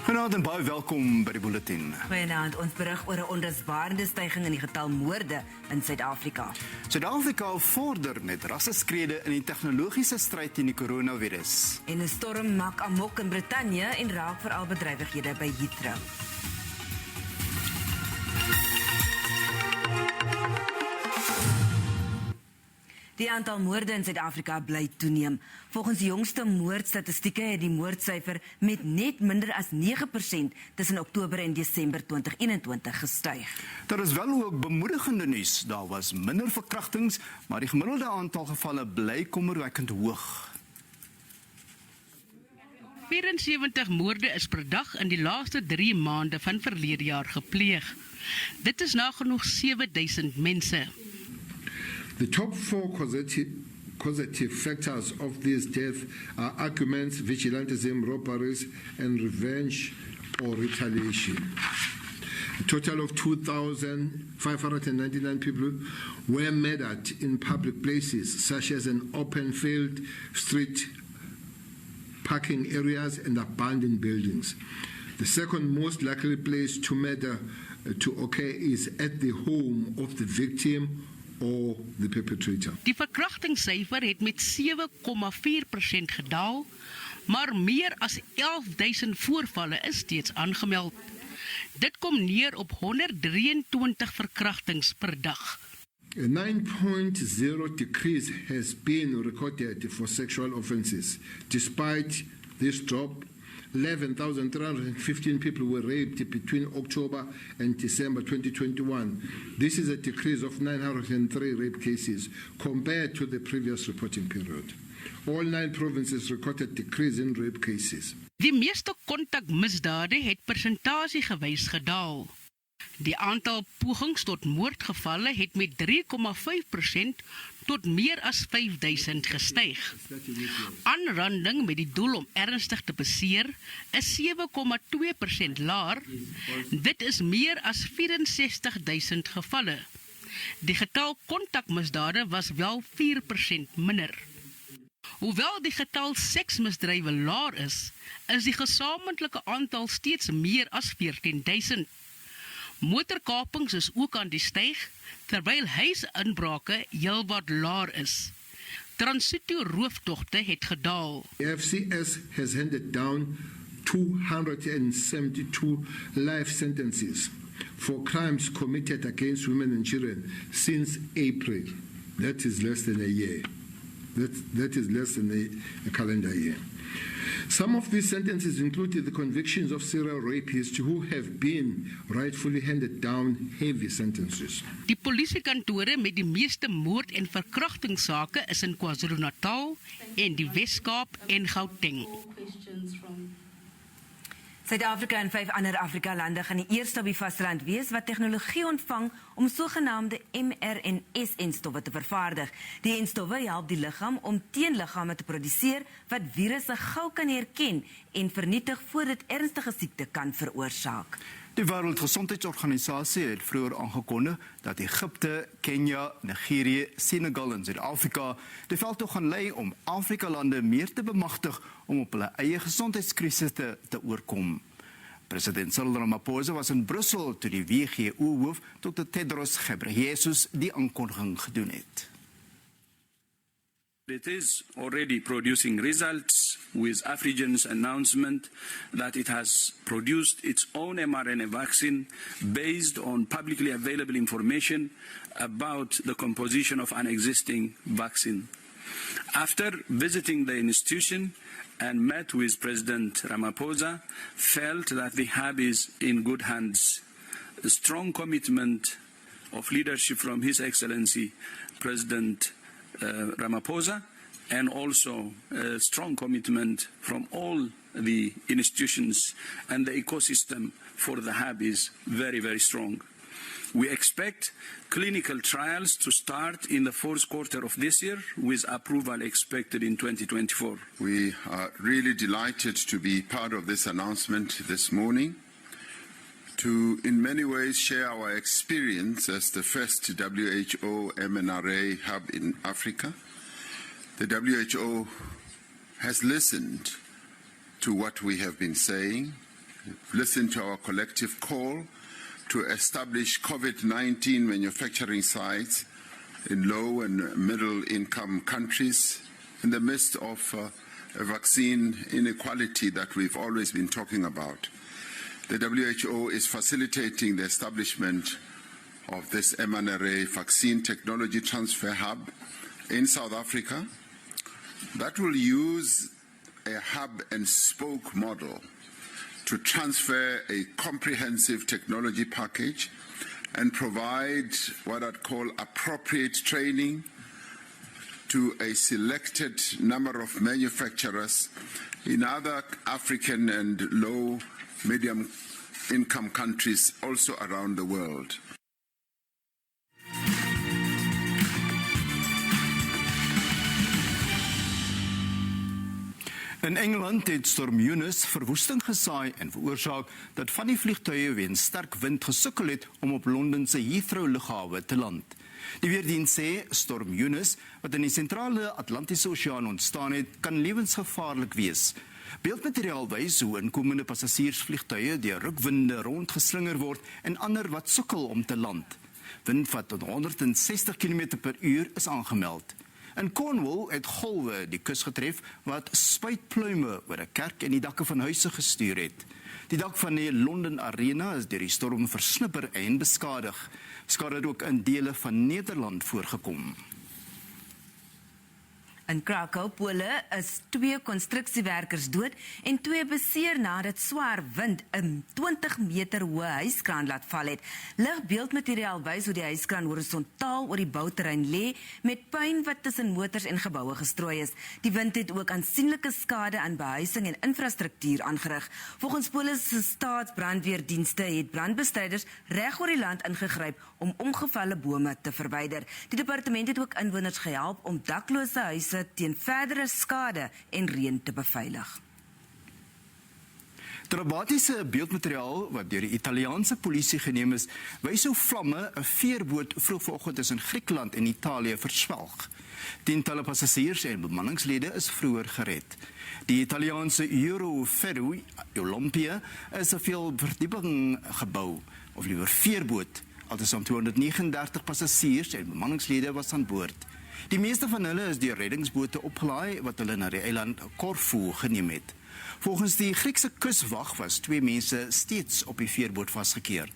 Goeienaand en baie welkom by die Bulletin. Goeienaand, ons berig oor 'n onrusbarende stygings in die getal moorde in Suid-Afrika. Suid-Afrika vorder met rasseskrede in die tegnologiese stryd teen die coronavirus. En 'n storm maak amok in Brittanje en raak veral bedrywighede by Heathrow. Die aantal moorde in Suid-Afrika bly toeneem. Volgens die jongste moordstatistieke het die moordsyfer met net minder as 9% tussen Oktober en Desember 2021 gestyg. Daar is wel ook bemoedigende nuus. Daar was minder verkrachtings, maar die gemiddelde aantal gevalle bly kommerwekkend hoog. 74 moorde is per dag in die laaste 3 maande van verlede jaar gepleeg. Dit is nagenoeg 7000 mense. The top 4 causative factors of this death are arguments, vigilantism, robberies, and revenge or retaliation. A total of 2,599 people were murdered in public places, such as an open field, street, parking areas, and abandoned buildings. The second most likely place to murder to occur is at the home of the victim or the perpetrator. Die verkrachtingssyfer het met 7,4% gedaal, maar meer as 11.000 voorvalle is steeds aangemeld. Dit kom neer op 123 verkrachtings per dag. A 9.0 decrease has been recorded for sexual offences. Despite this drop, 11,315 people were raped between October and December 2021. This is a decrease of 903 rape cases compared to the previous reporting period. All 9 provinces recorded decrease in rape cases. Die meeste kontakmisdade het persentasiegewys gedaal. Die aantal pogings tot moordgevalle het met 3,5% tot meer as 5000 gestyg. Aanranding met die doel om ernstig te beseer is 7,2% laer. Dit is meer as 64.000 gevalle. Die getal kontakmisdade was wel 4% minder. Hoewel die getal seksmisdrywe laer is die gesamentlike aantal steeds meer as 14.000. Motorkapings is ook aan die styg, terwyl huisinbrake heelwat laer is. Transito rooftogte het gedaal. The FCS has handed down 272 life sentences for crimes committed against women and children since April. That is less than a year. That is less than a calendar year. Some of these sentences included the convictions of serial rapists who have been rightfully handed down heavy sentences. Die polisiekantore met die meeste moord- en verkrachtingssake is in KwaZulu-Natal en die Wes-Kaap en Gauteng. Suid-Afrika en 5 ander Afrika-lande gaan die eerste op die vasteland wees wat tegnologie ontvang om sogenaamde mRNA-enstowwe te vervaardig. Die enstowwe help die liggaam om teenliggame te produseer wat virusse gou kan herken en vernietig voordat ernstige siekte kan veroorsaak. Die Wêreldgesondheidsorganisasie het vroeër aangekondig dat Egipte, Kenia, Nigerië, Senegal en Suid-Afrika die veldtog gaan lei om Afrika-lande meer te bemagtig om op hulle eie gesondheidskrisis te oorkom. President Cyril Ramaphosa was in Brussel toe die WHO-hoof Dr. Tedros ghebreyesus die aankondiging gedoen het. It is already producing results with Afrigen's announcement that it has produced its own mRNA vaccine based on publicly available information about the composition of an existing vaccine. After visiting the institution and met with President Ramaphosa, felt that the hub is in good hands. A strong commitment of leadership from His Excellency President Ramaphosa, and also a strong commitment from all the institutions and the ecosystem for the hub is very, very strong. We expect clinical trials to start in the 4th quarter of this year, with approval expected in 2024. We are really delighted to be part of this announcement this morning, to in many ways share our experience as the first WHO mRNA hub in Africa. The WHO has listened to what we have been saying listened to our collective call to establish COVID-19 manufacturing sites in low and middle income countries in the midst of a vaccine inequality that we've always been talking about. The WHO is facilitating the establishment of this mRNA vaccine technology transfer hub in South Africa that will use a hub and spoke model to transfer a comprehensive technology package and provide what I'd call appropriate training to a selected number of manufacturers in other African and low, medium income countries also around the world. In Engeland het storm Nuus verwoesting gesaai en veroorsaak dat van die vliegtuie weens sterk wind gesukkel het om op Londen se Heathrow lughawe te land. Die weerdiens sê storm Nuus, wat in die sentrale Atlantiese Oseaan ontstaan het, kan lewensgevaarlik wees. Beeldmateriaal wys hoe inkomende passasiersvliegtuie deur rukwinde rondgeslinger word en ander wat sukkel om te land. Wind wat tot 160 km/h is aangemeld. In Cornwall het golwe die kus getref wat spuitpluime oor 'n kerk en die dakke van huise gestuur het. Die dak van die London Arena is deur die storm versnipper en beskadig. Skade het ook in dele van Nederland voorgekom. In Krakow, Pole, is 2 konstruksiewerkers dood en 2 beseer nadat swaar wind 'n 20 meter hoë huiskraan laat val het. Ligbeeldmateriaal wys hoe die huiskraan horisontaal oor die bouterrein lê met puin wat tussen motors en geboue gestrooi is. Die wind het ook aansienlike skade aan behuising en infrastruktuur aangerig. Volgens Pole se staatsbrandweerdienste het brandbestryders reg oor die land ingegryp om omgevalle bome te verwyder. Die departement het ook inwoners gehelp om daklose huise teen verdere skade en reën te beveilig. Dramatiese beeldmateriaal wat deur die Italiaanse polisie geneem is, wys hoe vlamme 'n veerboot vroeg vanoggend tussen Griekeland en Italië verswelg. Tientalle passasiers en bemanningslede is vroeër gered. Die Italiaanse Februarie Olympia is 'n veelverdieping gebou, of liewer veerboot. Altesaam 239 passasiers en bemanningslede was aan boord. Die meeste van hulle is deur reddingsbote opgelaai wat hulle na die eiland Korfu geneem het. Volgens die Griekse kuswag was 2 mense steeds op die veerboot vasgekeer.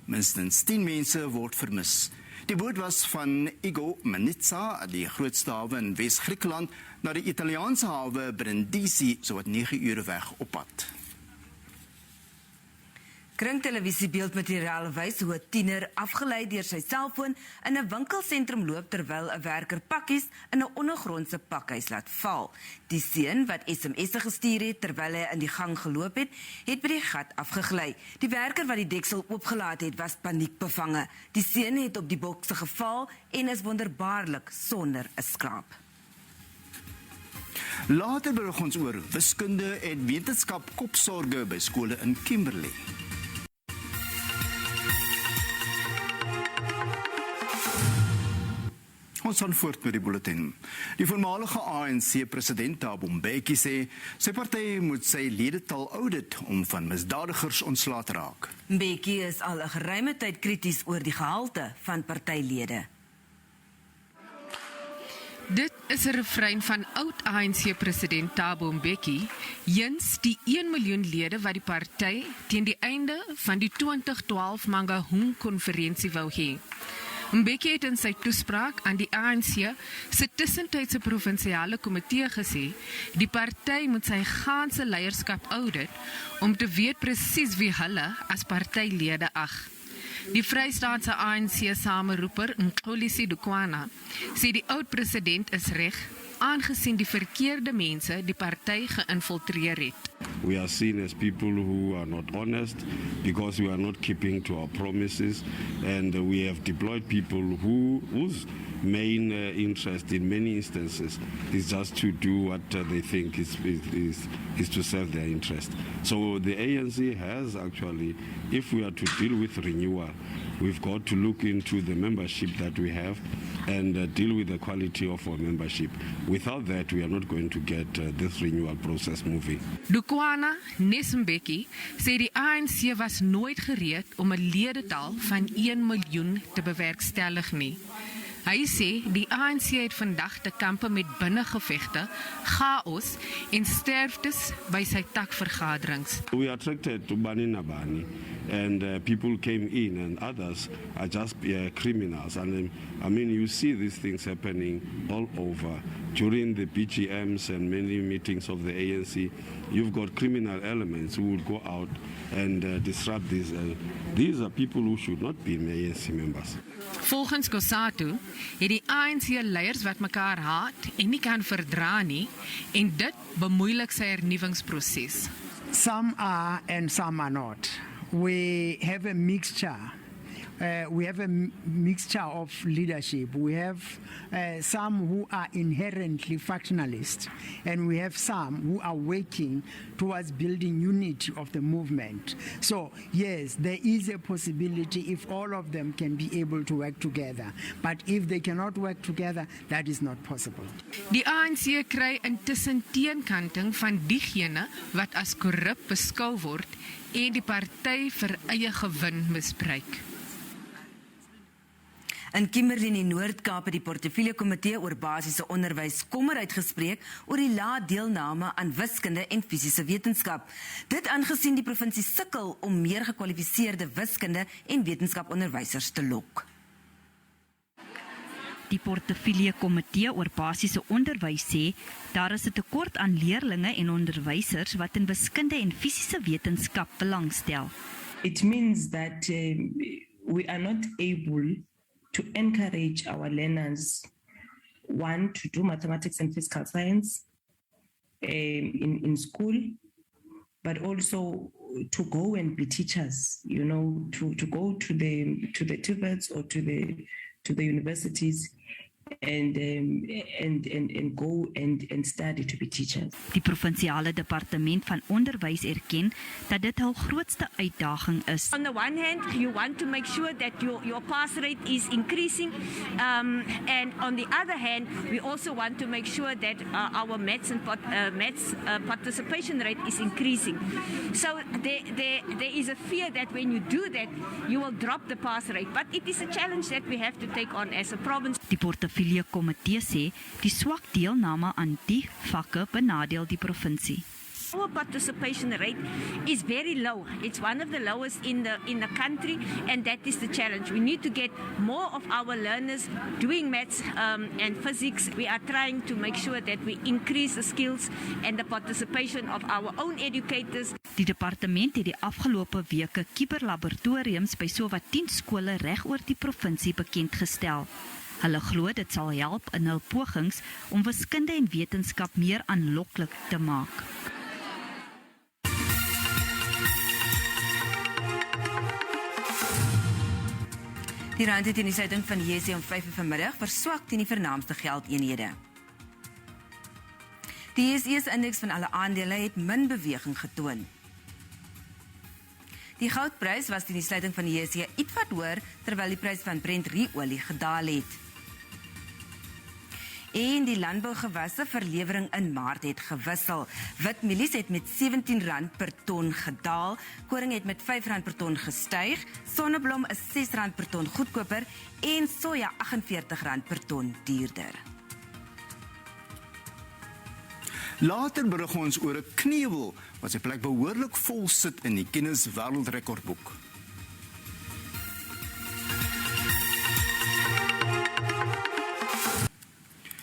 Minstens 10 mense word vermis. Die boot was van Igoumenitsa, die grootste hawe in Wes-Griekeland, na die Italiaanse hawe Brindisi, sowat 9 ure weg op pad. Kringtelevisie beeldmateriaal wys hoe 'n tiener afgelei deur sy selfoon in 'n winkelsentrum loop terwyl 'n werker pakkies in 'n ondergrondse pakhuis laat val. Die seun wat SMS'e gestuur het terwyl hy in die gang geloop het, het by die gat afgeglei. Die werker wat die deksel oopgelaat het, was paniekbevange. Die seun het op die bokse geval en is wonderbaarlik sonder 'n skraap. Later berig ons oor wiskunde en wetenskap kopsorge by skole in Kimberley. Ons gaan voort met die bulletin. Die voormalige ANC-president Mbeki sê sy party moet sy ledetal audit om van misdadigers ontslae te raak. Mbeki is al 'n geruime tyd krities oor die gehalte van partylede. Dit is 'n refrein van oud-ANC-president Thabo Mbeki, eens die 1 miljoen lede wat die party teen die einde van die 2012 Mangaung-konferensie wou hê. Mbeki het in sy toespraak aan die ANC se tussentydse provinsiale komitee gesê, die party moet sy ganse leierskap audit om te weet presies wie hulle as partylede ag. Die Vrystaatse ANC sameroeper Nxolisi Dukwana sê die oud-president is reg, aangesien die verkeerde mense die party geïnfiltreer het. We are seen as people who are not honest because we are not keeping to our promises, and we have deployed people whose main interest in many instances is just to do what they think is to serve their interest. So the ANC has actually, if we are to deal with renewal, we've got to look into the membership that we have and deal with the quality of our membership. Without that, we are not going to get this renewal process moving. Skwana Mbeki sê die ANC was nooit gereed om 'n ledetal van 1 miljoen te bewerkstellig nie. Hy sê die ANC het vandag te kampe met binnengevegte, chaos en sterftes by sy takvergaderings. We attracted to Bani Nabani and people came in and others are just criminals. And I mean, you see these things happening all over. During the PGMs and many meetings of the ANC, you've got criminal elements who would go out and disrupt this. These are people who should not be ANC members. Volgens Kosatu het die ANC-leiers wat mekaar haat en nie kan verdra nie, en dit bemoeilik sy hernuwingsproses. Some are and some are not. We have a mixture. We have a mixture of leadership. We have some who are inherently factionalist, and we have some who are working towards building unity of the movement. So, yes, there is a possibility if all of them can be able to work together. But if they cannot work together, that is not possible. Die ANC kry intussen teenkanting van diegene wat as korrup beskou word en die party vir eie gewin misbruik. In Kimberley in die Noord-Kaap het die Portefeulje Komitee oor basiese onderwys kommer uitgespreek oor die lae deelname aan wiskunde en fisiese wetenskap. Dit aangesien die provinsie sukkel om meer gekwalifiseerde wiskunde en wetenskaponderwysers te lok. Die Portefeulje Komitee oor basiese onderwys sê daar is 'n tekort aan leerlinge en onderwysers wat in wiskunde en fisiese wetenskap belangstel. It means that we are not able to encourage our learners, one, to do mathematics and physical science in school, but also to go and be teachers, you know, to go to the TVETs or to the universities and go and study to be teachers. Die provinsiale departement van onderwys erken dat dit hul grootste uitdaging is. On the one hand, you want to make sure that your pass rate is increasing, and on the other hand, we also want to make sure that our maths participation rate is increasing. So there is a fear that when you do that, you will drop the pass rate. But it is a challenge that we have to take on as a province. Die Portefeulje Komitee sê die swak deelname aan die vakke benadeel die provinsie. Our participation rate is very low. It's one of the lowest in the country, and that is the challenge. We need to get more of our learners doing maths and physics. We are trying to make sure that we increase the skills and the participation of our own educators. Die departement het die afgelope weke kiberlaboratoriums by sowat 10 skole reg oor die provinsie bekend gestel. Hulle glo dit sal help in hul pogings om wiskunde en wetenskap meer aanloklik te maak. Die rand het in die sluiting van die JSE om 5:00 vanmiddag verswak teen die vernaamste geldeenhede. Die JSE-indeks van alle aandele het min beweging getoon. Die goudprys was teen die sluiting van die JSE ietwat hoër, terwyl die prys van Brent-olie gedaal het. En die landbougewasse verlewering in Maart het gewissel. Witmielies het met R17 per ton gedaal, koring het met R5 per ton gestyg, sonneblom is R6 per ton goedkoper en soja R48 per ton duurder. Later berig ons oor 'n knevel wat sy plek behoorlik vol sit in die Guinness wêreldrekordboek.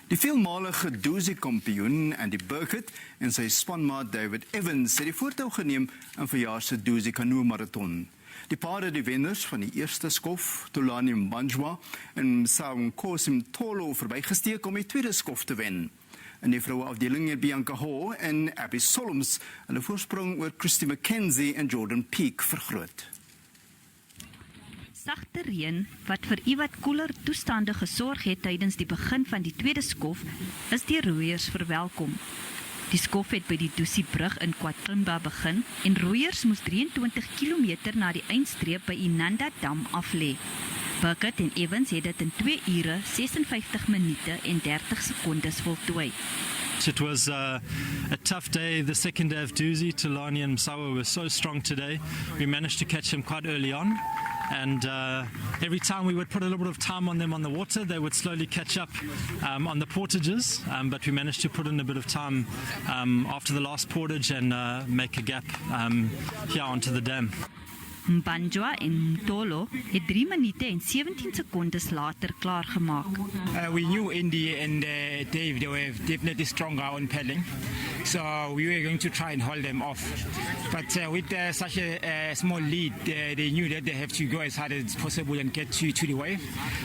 Die veelmalige Dusi-kampioen Andy Birkett en sy spanmaat David Evans het die voortou geneem in verjaar se Dusi kanoe-marathon. Die paar het die wenners van die eerste skof, Tolani Mbanjwa en Msawnkosi Mtolo verbygesteek om die tweede skof te wen. In die vroueafdeling het Bianca Ho en Abby Solms hulle voorsprong oor Christy McKenzie en Jordan Peak vergroot. Sagte reën wat vir iewat koeler toestande gesorg het tydens die begin van die tweede skof, is die roeiers verwelkom. Die skof het by die Dusi-brug in KwaXimba begin en roeiers moes 23 km na die eindstreep by Inanda Dam aflê. Birkett en Evans het dit in 2 ure, 56 minute en 30 sekondes voltooi. It was a tough day. The second day of Doozy, Tulani and Msawa were so strong today. We managed to catch them quite early on. And every time we would put a little bit of time on them on the water, they would slowly catch up on the portages. But we managed to put in a bit of time after the last portage and make a gap here onto the dam. Mbanjwa en Mtolo het 3 minute en 17 secondes later klaargemaak. We knew Indy and Dave, they were definitely stronger on paddling. So we were going to try and hold them off. But with such a small lead, they knew that they have to go as hard as possible and get to the wave.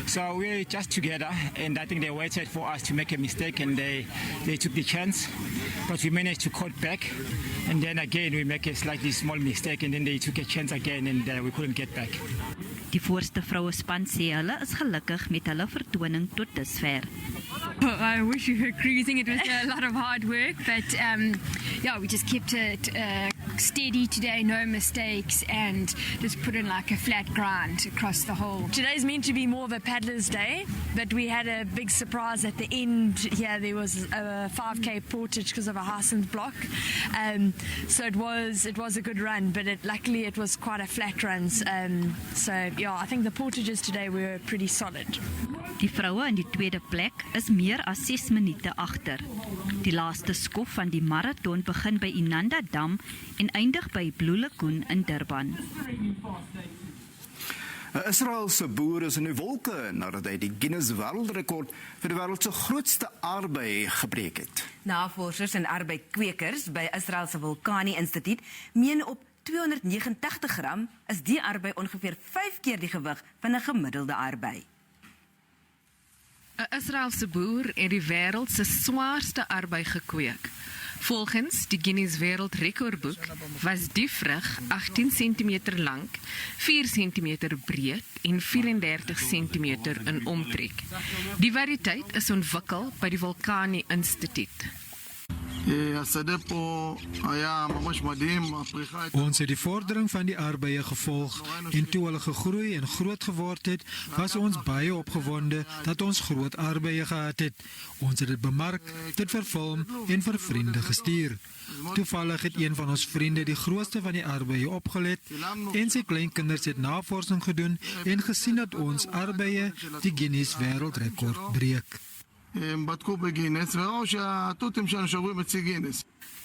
So we were just together, and I think they waited for us to make a mistake, and they took the chance. But we managed to cut back, and then again we make a slightly small mistake, and then they took a chance again, and we couldn't get back. Die voorste vrouespan sê hulle is gelukkig met hulle vertoning tot dusver. I wish we were cruising. It was a lot of hard work, but yeah, we just kept it steady today, no mistakes, and just put in like a flat grind across the whole. Today's meant to be more of a paddler's day, but we had a big surprise at the end. Yeah, there was a 5K portage because of a Harsens block. So it was a good run, but luckily it was quite a flat run. So yeah, I think the portages today were pretty solid. Die vroue in die tweede plek is meer as 6 minute agter. Die laaste skof van die marathon begin by Inanda Dam en eindig by Blue Lagoon in Durban. 'n Israeliese boer is in die wolke nadat hy die Guinness wêreldrekord vir die wêreld se grootste aardbei gebreek het. Navorsers en arbeidkwekers by Israeliese Vulkanie Instituut meen op 289 gram is die aardbei ongeveer 5 keer die gewig van 'n gemiddelde aardbei. 'n Israeliese boer het die wêreld se swaarste aardbei gekweek. Volgens die Guinness wêreldrekordboek was die vrug 18 cm lank, 4 cm breed en 34 cm in omtrek. Die variëteit is ontwikkel by die Vulkanie Instituut. Ons het die vordering van die arbeie gevolg en toe hulle gegroei en groot geword het, was ons baie opgewonde dat ons groot arbeie gehad het. Ons het dit bemark, dit verfilm en vir vriende gestuur. Toevallig het een van ons vriende die grootste van die arbeie opgelet en sy kleinkinders het navorsing gedoen en gesien dat ons arbeie die Guinness wêreldrekord breek.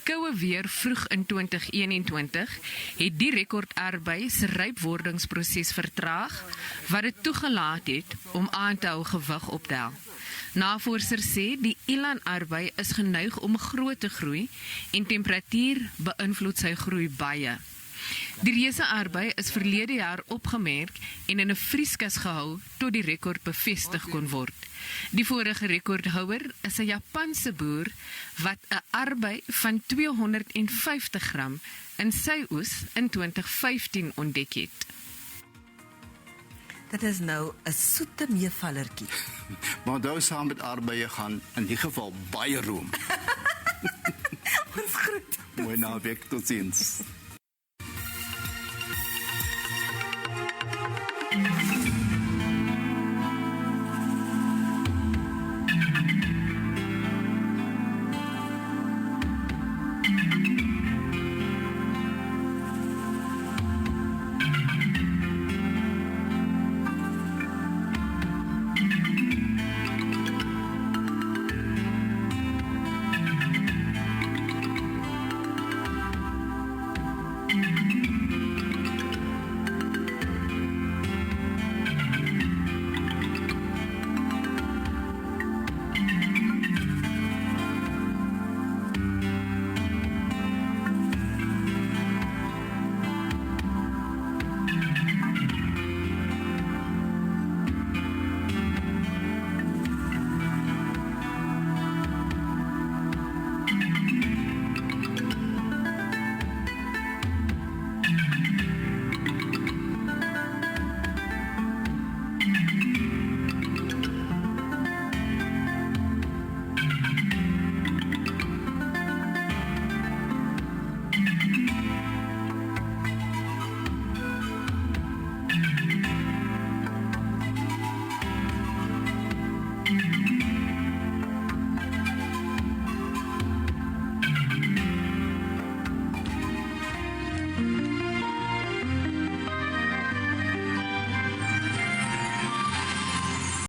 Koue weer vroeg in 2021 het die rekordaarbei se rypwordingsproses vertraag, wat dit toegelaat het om aan te hou gewig optel. Navorsers sê die elandaarbei is geneig om groot te groei en temperatuur beïnvloed sy groei baie. Die reuseaarbei is verlede jaar opgemerk en in 'n vrieskas gehou tot die rekord bevestig kon word. Die vorige rekordhouer is 'n Japanse boer wat 'n aardbei van 250 gram in sy oes in 2015 ontdek het. Dit is nou 'n soete meevallertjie. Maar nou saam met aardbeie gaan in die geval baie room. Ons groet. Mooi naweek, tot ziens.